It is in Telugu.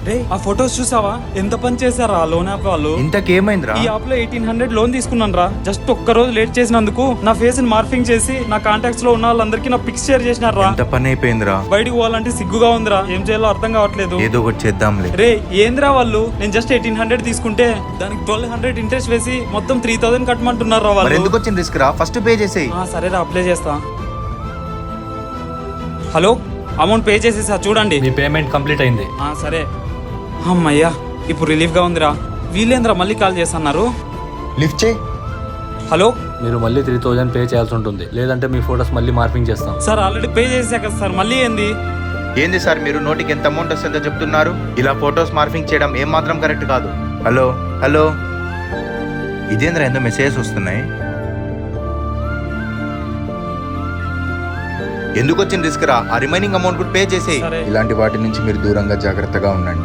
రే ఆ ఫొటోస్ చూసావా? ఎంత పని చేశారా ఆ లోన్ యాప్ వాళ్ళు. ఇంతకేమైందిరా? ఈ యాప్ లో 1800 లోన్ తీసుకున్నాను రా. జస్ట్ ఒక్క రోజు లేట్ చేసినందుకు నా ఫేస్ ని మార్ఫింగ్ చేసి నా కాంటాక్ట్స్ లో ఉన్న వాళ్ళందరికీ నా పిక్స్ షేర్ చేసినారా. ఎంత పని అయిపోయిందిరా? బయటికి పోవాలంటే సిగ్గుగా ఉందిరా. ఏం చేయాలో అర్థం కావట్లేదు. ఏదో ఒకటి చేద్దాంలే. రే ఏంద్రా వాళ్ళు, నేను జస్ట్ 1800 తీసుకుంటే దానికి 1200 ఇంట్రెస్ట్ వేసి మొత్తం 3000 కట్టమంటున్నారు రా వాళ్ళు. ఎందుకు వచ్చిన రిస్క్ రా? ఫస్ట్ పే చేసేయి. సరేరా అప్లై చేస్తా. హలో, అమౌంట్ పే చేసేసా చూడండి. మీ పేమెంట్ కంప్లీట్ అయింది. సరే అమ్మయ్యా, ఇప్పుడు రిలీఫ్ గా ఉందిరా. వీళ్ళేంద్రా మళ్ళీ కాల్ చేస్తున్నారు. లిఫ్ట్ చేయి. హలో మీరు మళ్ళీ 3000 పే చేయాల్సి ఉంటుంది, లేదంటే మీ ఫోటోస్ మళ్ళీ మార్పింగ్ చేస్తాం. సార్ ఆల్రెడీ పే చేసా కదా సార్, మళ్ళీ ఏంది? ఏంది సార్ మీరు నోటికి ఎంత అమౌంట్ వస్తుందో చెప్తున్నారు? ఇలా ఫొటోస్ మార్ఫింగ్ చేయడం ఏం మాత్రం కరెక్ట్ కాదు. హలో హలో, ఇదేంద్రా ఎంతో మెసేజెస్ వస్తున్నాయి? ఎందుకు వచ్చిన రిస్క్ రా? ఆ రిమైనింగ్ అమౌంట్ కూడా పే చేసేయి. సరే. ఇలాంటి వాటి నుంచి మీరు దూరంగా జాగ్రత్తగా ఉండండి.